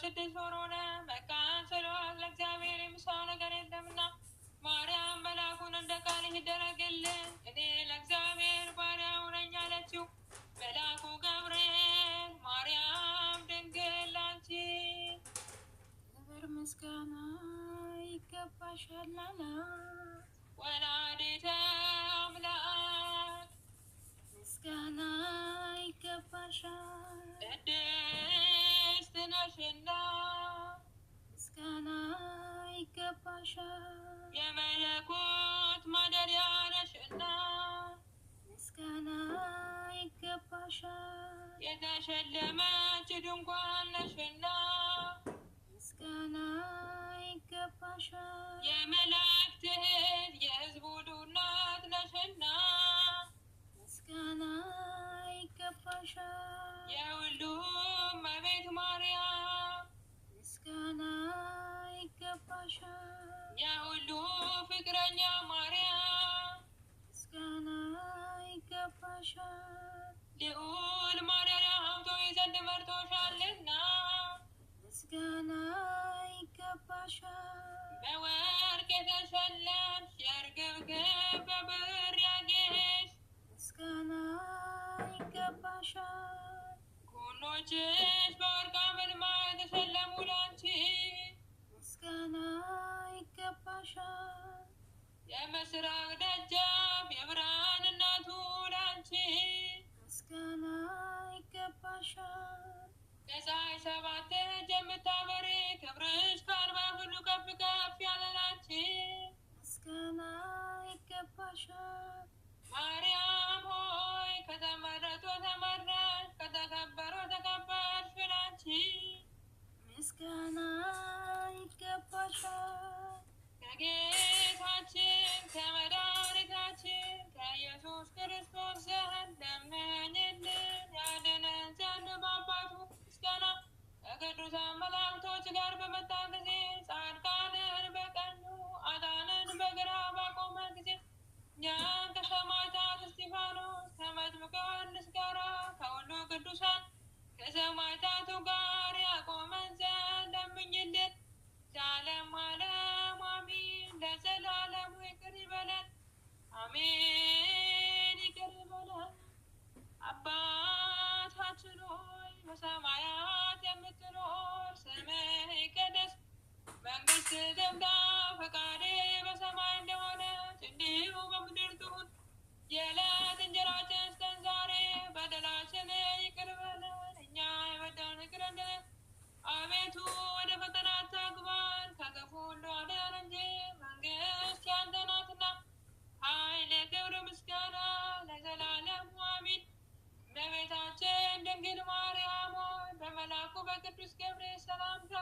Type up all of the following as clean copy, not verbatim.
6 ወር ሆነ። መካን ስለሆንሽ ለእግዚአብሔር የሚሳነው ነገር የለምና ማርያም መልአኩን እንደ ቃልህ ይደረግልኝ እኔ ለእግዚአብሔር ባሪያው ነኝ አለችው። መልአኩ ገብርኤል ማርያም ድንግል ላንቺ ክብር ምስጋና ይገባሻል አላት። ወላዲተ አምላክ ምስጋና ይገባሻል ቅድስት ነሽና ምስጋና ይገባሻል የመለኮት ማደሪያ ነሽና ምስጋና ይገባሻል የተሸለመች ድንኳን ነሽና ምስጋና ይገባሻል የመላእክት እህት የሕዝቡ ሁሉ እናት ነሽና ምስጋና ይገባሻል የሁሉም እመቤት ማርያም ምስጋና ይገባሻል የሁሉ ፍቅረኛ ማርያም ምስጋና ይገባሻል ልዑል ማደሪያ ሀብቶ ዘንድ መርጦሻልና ምስጋና ይገባሻል በወርቅ የተሸለምሽ የእርግብ ግንብ በብር ያጌጥሽ ምስጋና ይገባሻል ጎኖችሽ በወርቅ አመልማል የተሸለሙ ላንቺ ምስጋና ይገባሻል የምስራቅ ደጃፍ የብርሃን እናቱ ላንቺ ምስጋና ይገባሻል የፀሐይ 7 እጅ የምታበሪ ክብርሽ ከአርባብ ሁሉ ከፍ ከፍ ያለ ላንቺ ምስጋና ይገባሻል ማርያም ሆይ ከተመረጡ ተመረጥሽ ከተከበሩ ተከበርሽ ላንቺ ምስጋና ይገባሻል ከጌታችን ከመድኃኒታችን ከኢየሱስ ክርስቶስ ዘንድ ለምኝልን ያድነን ዘንድ በአባቱ ምስጋና ከቅዱሳን መላእክቶች ጋር በመጣ ጊዜ ጻድቃንን በቀኙ ኃጥአንን በግራ ባቆመ ጊዜ እኛን ከሰማዕታት እስጢፋኖስ ከመጥምቁ ዮሐንስ ጋር ከሁሉ ቅዱሳን ከሰማዕታቱ ጋር ያቆመን ዘንድ ለምኝልን ዘላለም ዓለም አሜን። ለዘላለሙ ይቅር ይበለን አሜን። ይቅር ይበለን። አባታችን ሆይ በሰማያት የምትኖር ስምህ ይቀደስ መንግስትህ ትምጣ ፈቃድህ በሰማይ እንደሆነች እንዲሁ በምድር ትሁን የዕለት እንጀራችንን ስጠን ዛሬ በደላችንን ይቅር በለን እኛ የበደሉንን ይቅር እንደምን አቤቱ ወደ ፈተና አታግባን ከክፉ ሁሉ አድነን እንጂ መንግስት ያንተ ናትና ኃይል ክብር ምስጋና ለዘላለሙ አሜን። እመቤታችን ድንግል ማርያም ሆይ በመልአኩ በቅዱስ ገብርኤል ሰላምታ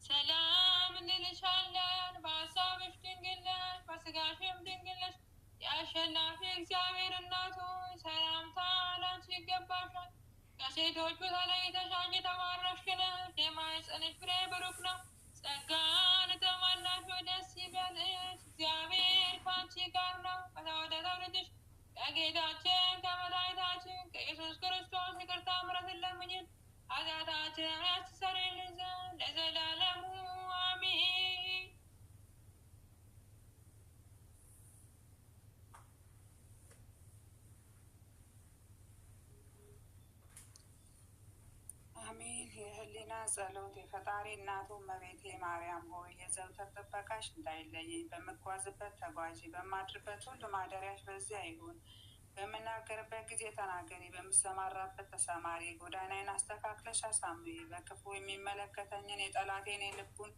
ሰላም እንልሻለን በሀሳብሽ ድንግል ነሽ በስጋሽም ድንግል ነሽ የአሸናፊ እግዚአብሔር እናት ሆይ ሰላምታ ላንቺ ይገባሻል ከሴቶች ተለይተሽ አንቺ የተባረክሽ ነሽ የማኅፀንሽ ፍሬ ብሩክ ነው ጸጋን የተሞላሽ ሆይ ደስ ይበልሽ እግዚአብሔር ከአንቺ ጋር ነው ከተወደደው ልጅሽ ከጌታችን ከመድኃኒታችን ከኢየሱስ ክርስቶስ ይቅርታ ምሕረትን ለምኝን ኃጢአታችንን ያስተሰርይልን ዘንድ ለዘላለሙ አሜን። አሜን። የህሊና ጸሎት የፈጣሪ እናቱ እመቤቴ ማርያም ሆይ የዘወትር ጥበቃሽ እንዳይለየኝ በምጓዝበት ተጓዢ በማድርበት ሁሉ ማደሪያሽ በዚያ ይሁን። በምናገርበት ጊዜ ተናገሪ፣ በምሰማራበት ተሰማሪ። ጎዳናዬን አስተካክለሽ አሳምሪ። በክፉ የሚመለከተኝን የጠላቴን የልቡን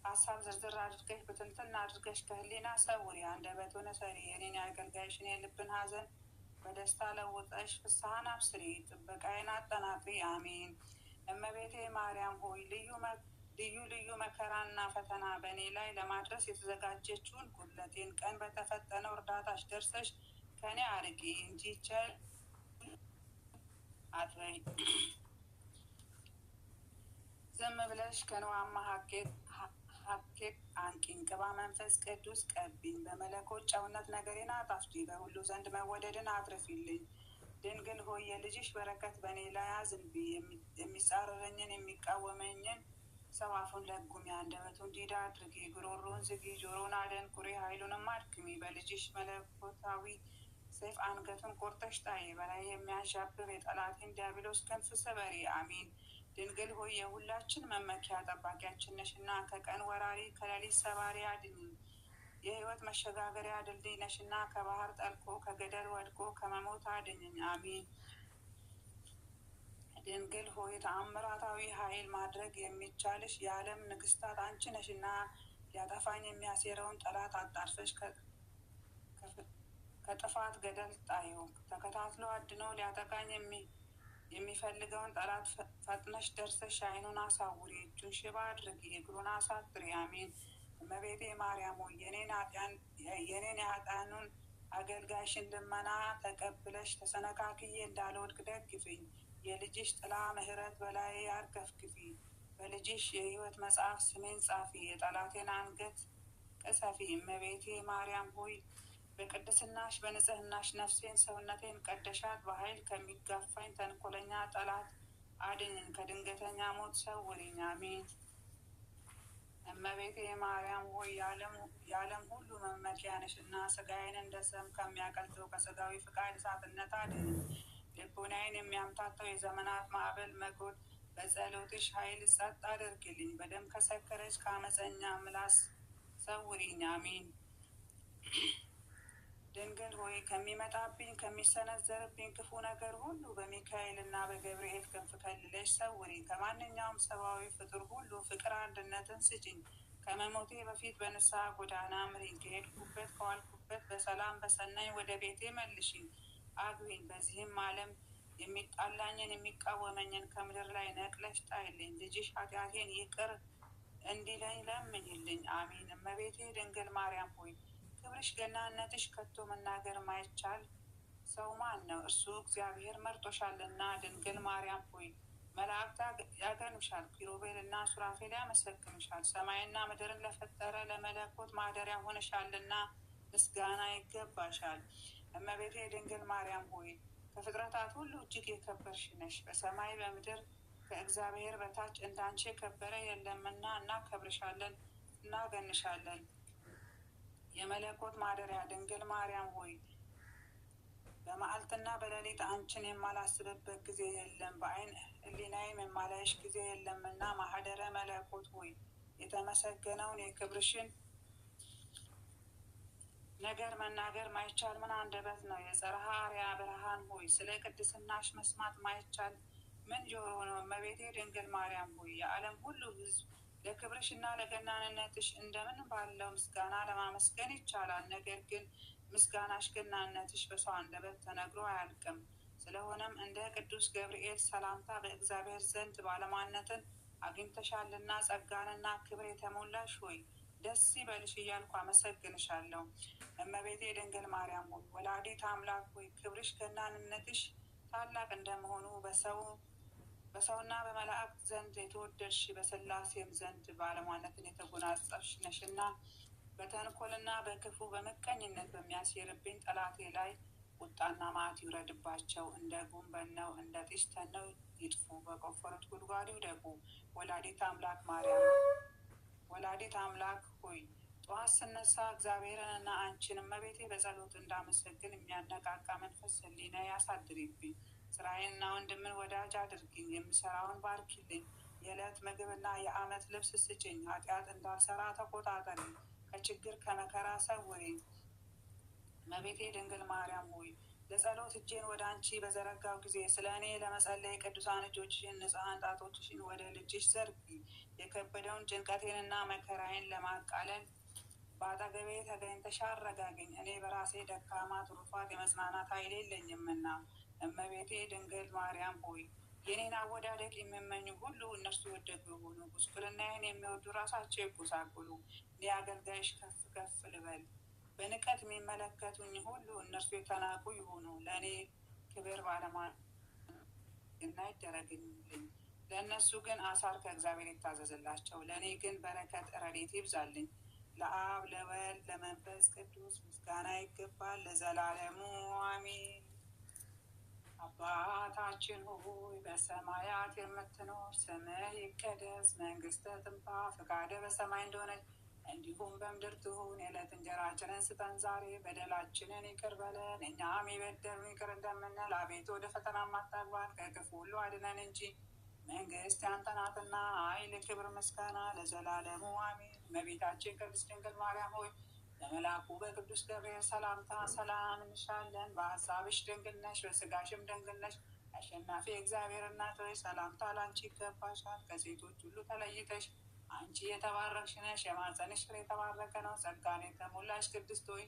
ሀሳብ ዝርዝር አድርገሽ ብትንትን አድርገሽ ከህሊና ሰውሪ። አንደበቱን ሰሪ። የኔን የአገልጋይሽን የልብን ሐዘን በደስታ ለውጠሽ ፍስሐን አብስሪ። ጥበቃዬን አጠናክሪ። አሜን። እመቤቴ ማርያም ሆይ ልዩ ልዩ መከራና ፈተና በእኔ ላይ ለማድረስ የተዘጋጀችውን ጉድለቴን ቀን በተፈጠነው እርዳታሽ ደርሰሽ ከእኔ አርቂ እንጂ ቸል አትበይ። ዝም ብለሽ ከነዋማ ሀኬት አንቂኝ። ቅባ መንፈስ ቅዱስ ቀቢኝ። በመለኮት ጨውነት ነገሬን አጣፍጪ። በሁሉ ዘንድ መወደድን አትርፊልኝ። ድንግል ሆይ የልጅሽ በረከት በእኔ ላይ አዝንቢ። የሚጻረረኝን የሚቃወመኝን ሰው አፉን ለጉሚ፣ አንደበቱን ዲዳ አድርጊ፣ ጉሮሮውን ዝጊ፣ ጆሮውን አደንቁሪ፣ ኃይሉንም አድክሚ። በልጅሽ መለኮታዊ ሰይፍ አንገቱን ቆርጠሽ ጣይ። በላይ የሚያዣብብ የጠላቴን ዲያብሎስ ክንፍ ስበሪ። አሜን። ድንግል ሆይ የሁላችን መመኪያ ጠባቂያችን ነሽና ከቀን ወራሪ ከሌሊት ሰባሪ አድኝ። የሕይወት መሸጋገሪያ ድልድይ ነሽና ከባህር ጠልቆ ከገደል ወድቆ ከመሞት አድኝኝ። አሜን። ድንግል ሆይ ተአምራታዊ ኃይል ማድረግ የሚቻልሽ የዓለም ንግስታት አንቺ ነሽና ሊያጠፋኝ የሚያሴረውን ጠላት አጣርፈሽ ከጥፋት ገደል ጣዩ። ተከታትሎ አድኖ ሊያጠቃኝ የሚፈልገውን ጠላት ፈጥነሽ ደርሰሽ ዓይኑን አሳውሪ፣ እጁን ሽባ አድርጊ፣ እግሩን አሳጥሪ። አሜን። እመቤቴ ማርያም ሆይ የኔን የኃጥአኑን አገልጋይሽን ልመና ተቀብለሽ ተሰነካክዬ እንዳልወድቅ ደግፊኝ። የልጅሽ ጥላ ምሕረት በላይ አርከፍክፊ። በልጅሽ የሕይወት መጽሐፍ ስሜን ጻፊ፣ የጠላቴን አንገት ቅሰፊ። እመቤቴ ማርያም ሆይ በቅድስናሽ በንጽህናሽ ነፍሴን ሰውነቴን ቀደሻት። በኃይል ከሚጋፋኝ ተንኮለኛ ጠላት አድኝን፣ ከድንገተኛ ሞት ሰውሪኝ። አሜን። እመቤቴ ማርያም ሆይ የዓለም ሁሉ መመኪያ ነሽና ሥጋዬን እንደ ሰም ከሚያቀልጠው ከሥጋዊ ፍቃድ እሳትነት አድኝን። ልቡናዬን የሚያምታተው የዘመናት ማዕበል መጎድ በጸሎትሽ ኃይል ጸጥ አድርግልኝ። በደም ከሰከረች ከአመፀኛ ምላስ ሰውሪኝ። አሜን። ድንግል ሆይ ከሚመጣብኝ ከሚሰነዘርብኝ ክፉ ነገር ሁሉ በሚካኤል እና በገብርኤል ክንፍ ከልለሽ ሰውሪኝ። ከማንኛውም ሰብአዊ ፍጡር ሁሉ ፍቅር አንድነትን ስጭኝ። ከመሞቴ በፊት በንስሐ ጎዳና ምሪኝ። ከሄድኩበት ከዋልኩበት በሰላም በሰናኝ ወደ ቤቴ መልሽኝ። አግቢኝ። በዚህም ዓለም የሚጣላኝን የሚቃወመኝን ከምድር ላይ ነቅለሽ ጣይልኝ። ልጅሽ ኃጢአቴን ይቅር እንዲለኝ ለምኝልኝ። አሜን። እመቤቴ ድንግል ማርያም ሆይ ክብርሽ ገናነትሽ ከቶ መናገር ማይቻል ሰው ማን ነው? እርሱ እግዚአብሔር መርጦሻልና። ድንግል ማርያም ሆይ መላእክት ያገኑሻል፣ ኪሩቤል እና ሱራፌል ያመሰግኑሻል። ሰማይና ምድርን ለፈጠረ ለመለኮት ማደሪያ ሆነሻልና ምስጋና ይገባሻል። እመቤቴ ድንግል ማርያም ሆይ ከፍጥረታት ሁሉ እጅግ የከበርሽ ነሽ። በሰማይ በምድር ከእግዚአብሔር በታች እንዳንቺ የከበረ የለምና እናከብርሻለን፣ እናገንሻለን። የመለኮት ማደሪያ ድንግል ማርያም ሆይ በመዓልትና በሌሊት አንቺን የማላስብበት ጊዜ የለም፣ በዓይን ሕሊናዬም የማላይሽ ጊዜ የለምና ማህደረ መለኮት ሆይ የተመሰገነውን የክብርሽን ነገር መናገር ማይቻል ምን አንደበት ነው? የጽርሐ አርያ ብርሃን ሆይ ስለ ቅድስናሽ መስማት ማይቻል ምን ጆሮ ነው? እመቤቴ ድንግል ማርያም ሆይ የዓለም ሁሉ ሕዝብ ለክብርሽና ለገናንነትሽ እንደምን ባለው ምስጋና ለማመስገን ይቻላል። ነገር ግን ምስጋናሽ ገናንነትሽ በሰው አንደበት ተነግሮ አያልቅም። ስለሆነም እንደ ቅዱስ ገብርኤል ሰላምታ በእግዚአብሔር ዘንድ ባለሟልነትን አግኝተሻልና ጸጋንና ክብር የተሞላሽ ሆይ ደስ ይበልሽ እያልኩ አመሰግንሻለሁ። እመቤቴ ድንግል ማርያም ሆይ ወላዲተ አምላክ ሆይ ክብርሽ ገናንነትሽ ታላቅ እንደመሆኑ በሰውና በመላእክት ዘንድ የተወደድሽ በሥላሴም ዘንድ ባለሟልነትን የተጎናጸፍሽ ነሽና በተንኮልና በክፉ በምቀኝነት በሚያሴርብኝ ጠላቴ ላይ ቁጣና መዓት ይውረድባቸው። እንደ ጉም በነው እንደ ጢስ ተነው ይጥፉ፣ በቆፈሩት ጉድጓድ ይውደቁ። ወላዲተ አምላክ ሆይ ጠዋት ስነሳ እግዚአብሔርንና አንቺን እመቤቴ በጸሎት እንዳመሰግን የሚያነቃቃ መንፈስ ሕሊና ያሳድሪብኝ። ስራዬንና ወንድምን ወዳጅ አድርግኝ። የምሰራውን ባርኪልኝ። የዕለት ምግብና የዓመት ልብስ ስጭኝ። ኃጢአት እንዳልሰራ ተቆጣጠሪ። ከችግር ከመከራ ሰውሪኝ። እመቤቴ ድንግል ማርያም ሆይ ለጸሎት እጄን ወደ አንቺ በዘረጋው ጊዜ ስለ እኔ ለመጸለይ ቅዱሳን እጆችሽን ንጹሐን ጣቶችሽን ወደ ልጅሽ ዘርጊ። የከበደውን ጭንቀቴንና መከራዬን ለማቃለል በአጠገቤ ተገኝተሽ አረጋግኝ። እኔ በራሴ ደካማ ትሩፋት የመጽናናት ኃይል የለኝምና። እመቤቴ ድንግል ማርያም ሆይ የኔን አወዳደቅ የሚመኙ ሁሉ እነርሱ የወደቁ ይሁኑ። ጉስቁልናዬን የሚወዱ ራሳቸው ይጎሳቁሉ። እኔ አገልጋይሽ ከፍ ከፍ ልበል። በንቀት የሚመለከቱኝ ሁሉ እነርሱ የተናቁ ይሁኑ። ለእኔ ክብር ባለሟልነትና ይደረግልኝ። ለእነሱ ግን አሳር ከእግዚአብሔር ይታዘዝላቸው። ለእኔ ግን በረከት ረድኤት ይብዛልኝ። ለአብ ለወልድ ለመንፈስ ቅዱስ ምስጋና ይገባል ለዘላለሙ አሜን። አባታችን ሆይ በሰማያት የምትኖር፣ ስምህ ይቀደስ፣ መንግስትህ ትምጣ፣ ፈቃድህ በሰማይ እንደሆነች እንዲሁም በምድር ትሁን። የዕለት እንጀራችንን ስጠን ዛሬ፣ በደላችንን ይቅር በለን እኛም የበደሉንን ይቅር እንደምንል፣ አቤቱ ወደ ፈተና አታግባን ከክፉ ሁሉ አድነን እንጂ መንግስት ያንተ ናትና፣ ኃይል፣ ክብር፣ ምስጋና ለዘላለሙ አሜን። እመቤታችን ቅድስት ድንግል ማርያም ሆይ በመልአኩ በቅዱስ ገብርኤል ሰላምታ ሰላም እንልሻለን። በሀሳብሽ ድንግል ነሽ፣ በስጋሽም ድንግል ነሽ። አሸናፊ እግዚአብሔር እናት ሆይ ሰላምታ ላንቺ ይገባሻል። ከሴቶች ሁሉ ተለይተሽ አንቺ የተባረክሽ ነሽ፣ የማኅፀንሽ ፍሬ የተባረከ ነው። ጸጋን የተሞላሽ ቅድስት ሆይ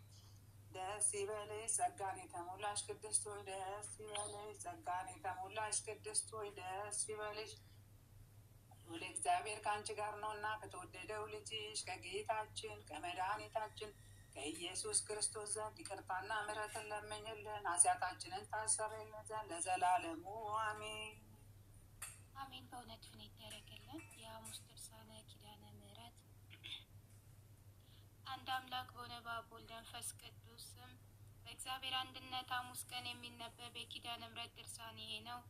ደስ ይበልሽ። ጸጋን የተሞላሽ ቅድስት ሆይ ደስ ይበልሽ። ጸጋን የተሞላሽ ቅድስት ሆይ ደስ ይበልሽ። ወደ እግዚአብሔር ከአንቺ ጋር ነውና ከተወደደው ልጅሽ ከጌታችን ከመድኃኒታችን ከኢየሱስ ክርስቶስ ዘንድ ይቅርታና ምሕረትን ለምኝልን ኃጢአታችንን ታሰረልን ዘንድ ለዘላለሙ አሜን አሜን። በእውነት ፍን ይደረግልን። የሐሙስ ድርሳነ ኪዳነ ምሕረት። አንድ አምላክ በሆነ በአብ ወልድ መንፈስ ቅዱስ ስም በእግዚአብሔር አንድነት ሐሙስ ቀን የሚነበብ የኪዳነ ምሕረት ድርሳን ይሄ ነው።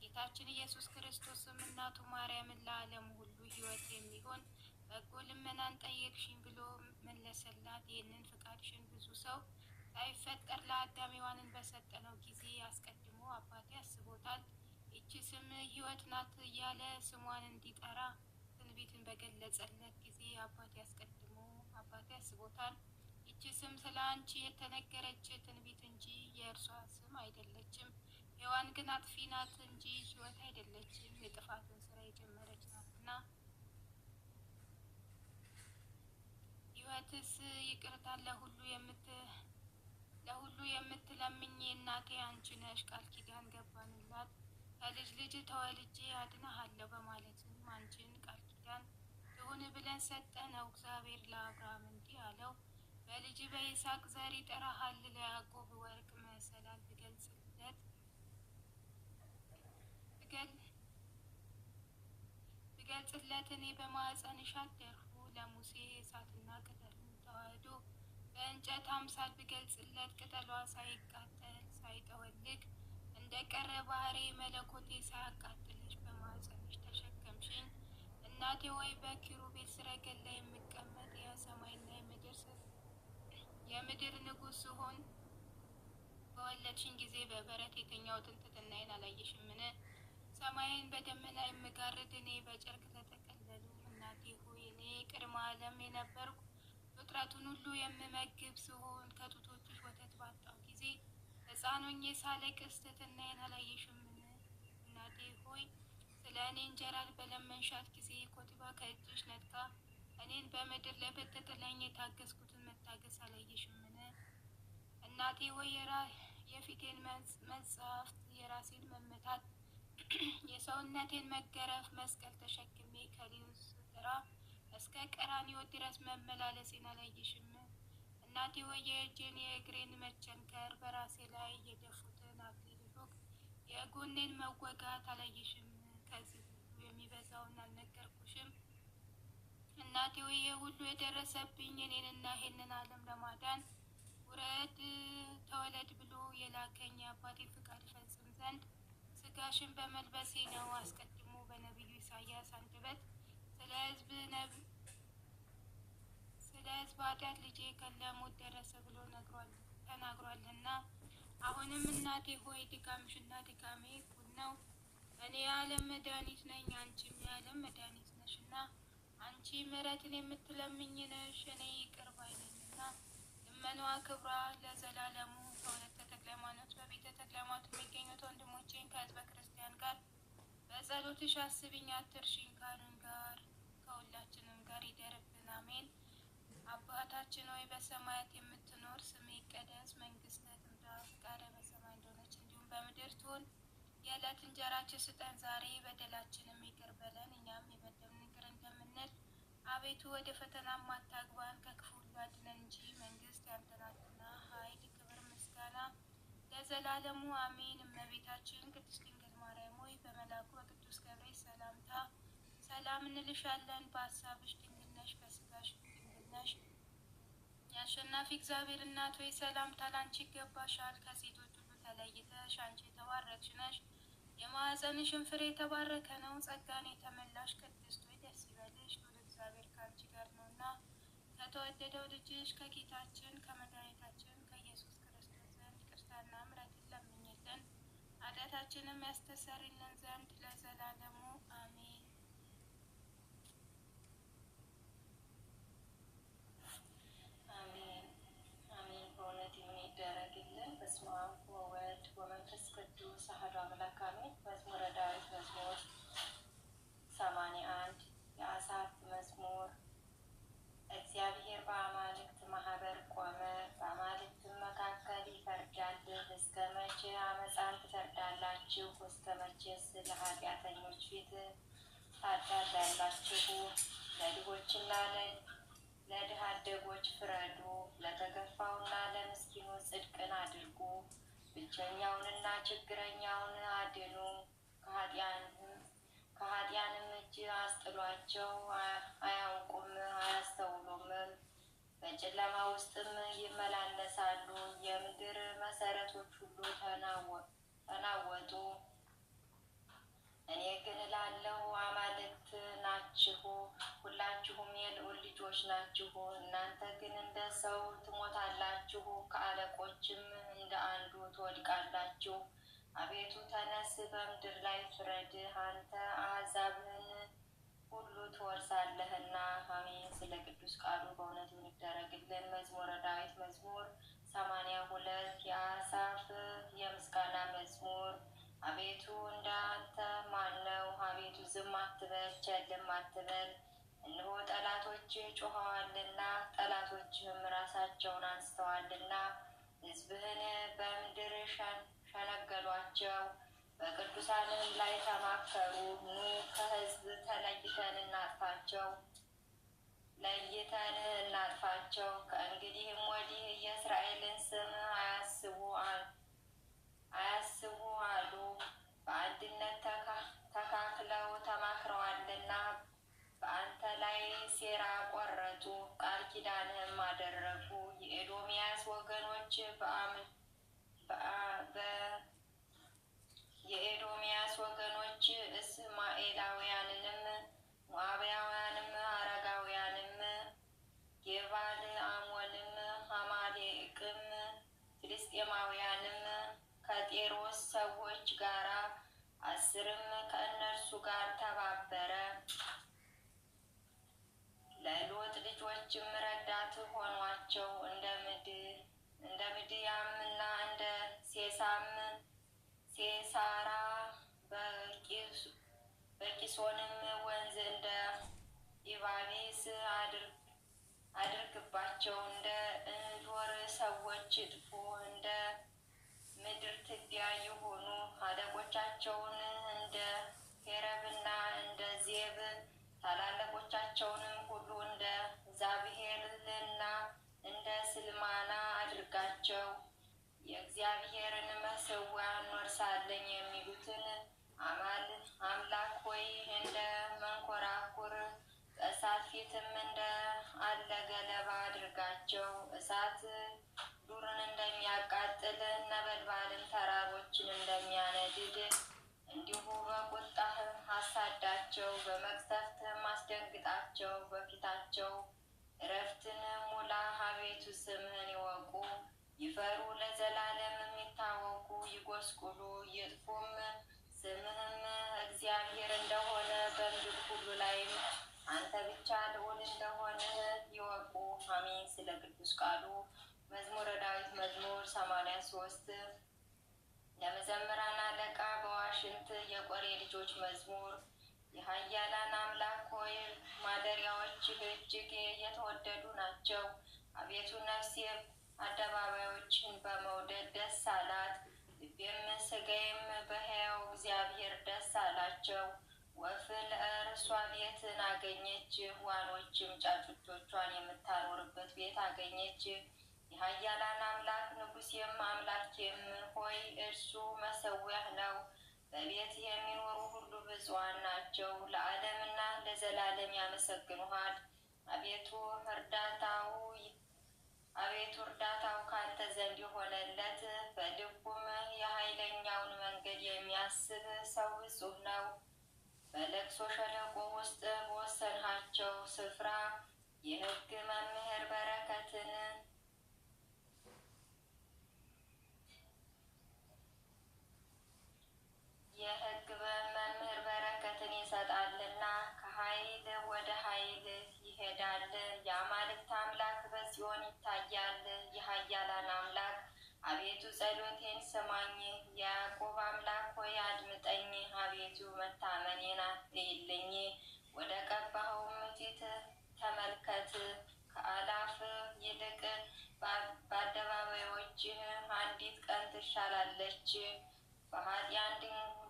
ጌታችን ኢየሱስ ክርስቶስም እናቱ ማርያምን ለዓለሙ ሁሉ ሕይወት የሚሆን በጎ ልመናን ጠየቅሽኝ ብሎ መለሰላት። ይህንን ፍቃድሽን ብዙ ሰው ሳይፈጠር ለአዳም ሔዋንን በሰጠነው ጊዜ አስቀድሞ አባቴ አስቦታል። ይቺ ስም ሕይወት ናት እያለ ስሟን እንዲጠራ ትንቢትን በገለጸለት ጊዜ አባቴ አስቦታል። ይቺ ስም ስለ አንቺ የተነገረች ትንቢት እንጂ የእርሷ ስም አይደለችም። ሔዋን ግን አጥፊ ናት እንጂ ሕይወት አይደለችም፣ የጥፋትን ስራ የጀመረች ናትና። ሕይወትስ ይቅርታ ለሁሉ የምትለምኝ እናቴ አንቺ ነሽ። ቃል ኪዳን ገባንላት ከልጅ ልጅ ተወልጄ አድንሃለሁ በማለትም አንቺን ቃል ኪዳን ትሁን ብለን ሰጠነው። እግዚአብሔር ለአብርሃም እንዲህ አለው፣ በልጅ በይስሐቅ ዘር ይጠራሃል። ለያዕቆብ ወርቅ መሰላል ብገልጽለት እኔ በማኅፀንሽ አደርሁ። ለሙሴ እሳትና ቅጠሉን ተዋህዶ በእንጨት አምሳል ብገልጽለት ቅጠሏ ሳይቃጠል ሳይጠወልግ እንደ ቀረ ባህሬ መለኮቴ ሳያቃጥልሽ በማኅፀንሽ ተሸከምሽኝ። እናቴ ወይ በኪሩቤል ሰረገላ የምቀመጥ የሰማይና የምድር ንጉሥ ስሆን በወለድሽኝ ጊዜ በበረት የተኛሁትን ትሕትናዬን አላየሽምን? ሰማይን በደመና የምጋርድ እኔ በጨርቅ ተጠቀለሉ። እናቴ ሆይ እኔ ቅድመ ዓለም የነበርኩ ፍጥረቱን ሁሉ የምመግብ ስሆን ከጡቶችሽ ወተት ባጣሁ ጊዜ ሕፃን ሆኜ ሳለቅስ ትሕትናዬን አላየሽምን? እናቴ ሆይ ስለ እኔ እንጀራን በለመንሻት ጊዜ ኮቲባ ከእጅሽ ነጥቃ እኔን በምድር ላይ ብትጥለኝ የታገስኩትን መታገስ አላየሽምን? እናቴ ሆይ የፊቴን መጻሕፍት የራሴን መመታት የሰውነቴን መገረፍ መስቀል ተሸክሜ ከሊዮስጥራ እስከ ቀራንዮ ድረስ መመላለሴን አላየሽም? እናቴ ሆይ የእጄን የእግሬን መቸንከር በራሴ ላይ የደፉትን አክሊል ሾክ የጎኔን መወጋት አላየሽም? ከዚህ ሁሉ የሚበዛውን አልነገርኩሽም? እናቴ ሆይ ይህ ሁሉ የደረሰብኝ እኔንና ይሄንን ዓለም ለማዳን ውረድ ተወለድ ብሎ የላከኝ የአባቴ ፍቃድ ፈጽም ዘንድ ሥጋሽን በመልበሴ ነው። አስቀድሞ በነቢዩ ኢሳያስ አንደበት ስለ ሕዝብ ኃጢአት ልጄ ለሞት ደረሰ ብሎ ተናግሯልና። አሁንም እናቴ ሆይ ድካምሽና ድካሜ እኩል ነው። እኔ የዓለም መድኃኒት ነኝ፣ አንቺም የዓለም መድኃኒት ነሽና። አንቺ ምሕረትን የምትለምኝ ነሽ፣ እኔ ይቅር ባይ ነኝና። ልመኗ ክብሯ ለዘላለሙ ከወለተ ተክለ ሃይማኖት በቤተ ተክለ ሃይማኖት የሚገኙት ወንድሞቼን ከሕዝበ ክርስቲያን ጋር በጸሎትሽ አስቢኝ አትርሺኝ። ካህኑን ጋር ከሁላችንም ጋር ይደርብን፣ አሜን። አባታችን ሆይ በሰማያት የምትኖር ስምህ ይቀደስ፣ መንግስትህ ትምጣ፣ ፈቃድህ በሰማይ እንደሆነች እንዲሁም በምድር ትሁን። የዕለት እንጀራችንን ስጠን ዛሬ፣ በደላችንም ይቅር በለን እኛም የበደሉንን ይቅር እንደምንል። አቤቱ ወደ ፈተናም አታግባን ከክፉ ሁሉ አድነን እንጂ መንግስት ያንተ ናትና፣ ኃይል፣ ክብር፣ ምስጋና ለዘላለሙ አሜን። እመቤታችን ቅድስት ድንግል ማርያም ሆይ በመልአኩ በቅዱስ ገብርኤል ሰላምታ ሰላም እንልሻለን። በሀሳብሽ ድንግል ነሽ፣ በስጋሽ ድንግል ነሽ። የአሸናፊ እግዚአብሔር እናት ሆይ ሰላምታ ላንቺ ይገባሻል። ከሴቶች ሁሉ ተለይተሽ አንቺ የተባረክሽ ነሽ፣ የማኅፀንሽን ፍሬ የተባረከ ነው። ጸጋን የተመላሽ ቅድስት ሆይ ደስ ይበልሽ፣ ሉል እግዚአብሔር ከአንቺ ጋር ነውና ከተወደደው ልጅሽ ከጌታችን ከመድኃኒታችን ከኢየሱስ ክርስቶስ ዘንድ ይቅርታና ምሕረትን ለምኝልን ኃጢአታችንም ያስተሰርይልን ዘንድ ለዘላለሙ አሜን። አሜን አሜን። በእውነት የሚደረግልን በስመ አብ ወወልድ ወመንፈስ ቅዱስ አሐዱ አምላክ አሜን። መዝሙረ ዳዊት መዝሙር 81 የአሳፍ መዝሙር። እግዚአብሔር በአማልክት ማህበር ቆመ፣ በአማልክትም መካከል ይፈርዳል። እስከ መቼ አመፃን ትፈርዳላችሁ? እስከ መቼስ ለኃጢአተኞች ፊት ታዳላላችሁ? ለድሆችና ለድሃ አደጎች ፍረዱ፣ ለተገፋውና ለምስኪኑ ጽድቅን አድርጉ። ብቸኛውንና ችግረኛውን አድኑ፣ ከኃጢአንም እጅ አስጥሏቸው። አያውቁም አያስተውሉምም፣ በጨለማ ውስጥም ይመላለሳሉ። የምድር መሰረቶች ሁሉ ተናወጡ። እኔ ግን እላለሁ አማልክት ናችሁ፣ ሁላችሁም የልዑል ልጆች ናችሁ። እናንተ ግን እንደ ሰው ትሞታላችሁ፣ ከአለቆችም እንደ አንዱ ትወድቃላችሁ። አቤቱ ተነስ፣ በምድር ላይ ፍረድ፣ አንተ አሕዛብን ሁሉ ትወርሳለህና። አሜን። ስለ ቅዱስ ቃሉ በእውነት የሚደረግልን። መዝሙረ ዳዊት መዝሙር 82 የአሳፍ የምስጋና መዝሙር። አቤቱ እንደ አንተ ማን ነው? አቤቱ ዝም አትበል፣ ቸልም አትበል። እነሆ ጠላቶች ጮኸዋልና፣ ጠላቶችህም ራሳቸውን አንስተዋልና። ሕዝብህን በምድር ሸነገሏቸው፣ በቅዱሳንህም ላይ ተማከሩ። ኑ ከሕዝብ ተለይተን እናጥፋቸው፣ ለይተን እናጥፋቸው። ከእንግዲህም ወዲህ የእስራኤልን ስም አያስቡ አሉ። በአንድነት ተካክለው ተማክረዋልና በአንተ ላይ ሴራ ቆረጡ፣ ቃል ኪዳንህም አደረጉ። የኤዶምያስ ወገኖች እስማኤላውያንንም ሞዓባውያንም አረጋውያንም ጌባል አሞንም አማሌቅም ፍልስጤማውያንም ከጤሮስ ሰዎች ጋር 10 ከእነርሱ ጋር ተባበረ። ለሎጥ ልጆችም ረዳት ሆኗቸው። እንደ ምድያም እና እንደ ሴሳራ በቂሶንም ወንዝ እንደ ኢባቢስ አድርግባቸው። እንደ እንዶር ሰዎች ጥፉ፣ እንደ ምድር ትቢያ ይሁኑ። አለቆቻቸውን እንደ ሄረብና እንደ ዜብ፣ ታላላቆቻቸውንም ሁሉ እንደ ዛብሄልና እንደ ስልማና አድርጋቸው። የእግዚአብሔርን መሠዊያ እንወርሳለን የሚሉትን አምላክ ሆይ እንደ መንኰራኵር በእሳት ፊትም እንደ አለ ገለባ አድርጋቸው። እሳት ዱርን እንደሚያቃጥል ነበልባልም ተራሮችን እንደሚያነድድ እንዲሁ በቁጣህ አሳዳቸው፣ በመቅሰፍትህም አስደንግጣቸው። በፊታቸው ዕረፍትን ሙላ፣ አቤቱ ስምህን ይወቁ፣ ይፈሩ፣ ለዘላለም የሚታወቁ ይጐስቁሉ ይጥፉም። ስምህም እግዚአብሔር እንደሆነ በምድር ሁሉ ላይም አንተ ብቻ ልዑል እንደሆንህ ይወቁ። አሜን። ስለ ቅዱስ ቃሉ። መዝሙረ ዳዊት መዝሙር 83 ለመዘምራን አለቃ በዋሽንት የቆሬ ልጆች መዝሙር። የኃያላን አምላክ ሆይ ማደሪያዎችህ እጅግ የተወደዱ ናቸው። አቤቱ ነፍሴ አደባባዮችን በመውደድ ደስ አላት። ልቤም ሥጋዬም በሕያው እግዚአብሔር ደስ አላቸው። ወፍ ለእርሷ ቤትን አገኘች፣ ዋኖችም ጫጩቶቿን የምታኖርበት ቤት አገኘች። የኃያላን አምላክ ንጉሴም አምላኬም ሆይ እርሱ መሠዊያህ ነው። በቤት የሚኖሩ ሁሉ ብፁዓን ናቸው፣ ለዓለምና ለዘላለም ያመሰግኑሃል። አቤቱ አቤቱ እርዳታው ካንተ ዘንድ የሆነለት በልቡም የኃይለኛውን መንገድ የሚያስብ ሰው ብፁዕ ነው። በለቅሶ ሸለቆ ውስጥ በወሰንሃቸው ስፍራ የሕግ መምህር በረከትን ይሰጣልና ከኃይል ወደ ኃይል ይሄዳል። የአማልክት አምላክ በጽዮን ይታያል። የኃያላን አምላክ አቤቱ ጸሎቴን ስማኝ። የያዕቆብ አምላክ ሆይ አድምጠኝ። አቤቱ መታመኔን እይልኝ። ወደ ቀባኸውም ፊት ተመልከት። ከአላፍ ይልቅ በአደባባዮችህ አንዲት ቀን ትሻላለች። በኃጢአን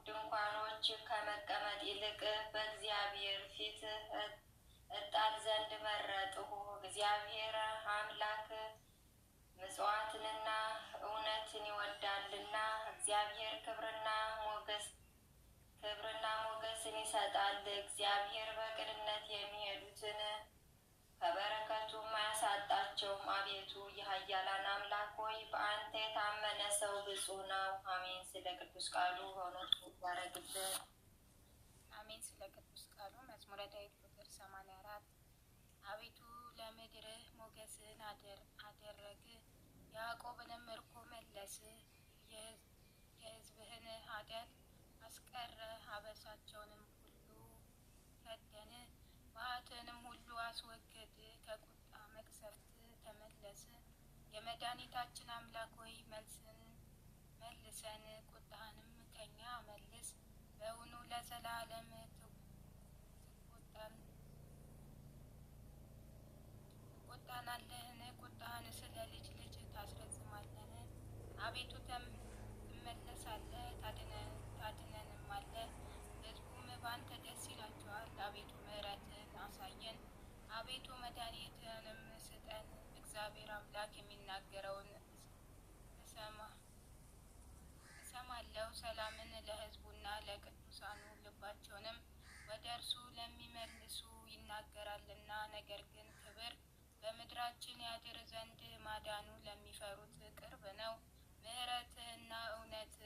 ድንኳኖች ከመቀመጥ ይልቅ በእግዚአብሔር ፊት እጣል ዘንድ መረጥሁ። እግዚአብሔር አምላክ ምጽዋትንና እውነትን ይወዳልና። እግዚአብሔር ክብርና ሞገስን ይሰጣል። እግዚአብሔር በቅንነት የሚሄዱትን ከበረከቱም አያሳጣቸውም። አቤቱ የኃያላን አምላክ ሆይ በአንተ የታመነ ሰው ብፁዕ ነው። አሜን። ስለ ቅዱስ ቃሉ በእውነቱ ይባረክልን። አሜን። ስለ ቅዱስ ቃሉ መዝሙረ ዳዊት ቁጥር 84 አቤቱ ለምድርህ ሞገስን አደረግ፣ ያዕቆብንም ምርኮ መለስ። የሕዝብህን ኃጢአት አስቀረ፣ አበሳቸውንም ሁሉ ከደን፣ መዓትንም ሁሉ አስወገድ። ከቁጣ መቅሰፍት ተመለስ። የመድኃኒታችን አምላክ ሆይ መልሰን፣ ቁጣህንም ከኛ መልስ። በውኑ ለዘላለም ትቆጣናለህን? ቁጣህን ስለ ልጅ ልጅ ታስረዝማለህን? አቤቱ ትመለሳለህ፣ ታድነንማለህ። ሕዝቡም በአንተ ደስ ይላቸዋል። አቤቱ ምሕረትህን አሳየን፣ አቤቱ መድኃኒትህንም ስጠን። እግዚአብሔር አምላክ የሚናገረውን እሰማለሁ። ሰላምን ለሕዝቡና ለቅዱሳኑ ልባቸውንም ወደ እርሱ ለሚመልሱ ይናገራልና። ነገር ግን ክብር በምድራችን ያድር ዘንድ ማዳኑ ለሚፈሩት ቅርብ ነው። ምሕረትህና እውነት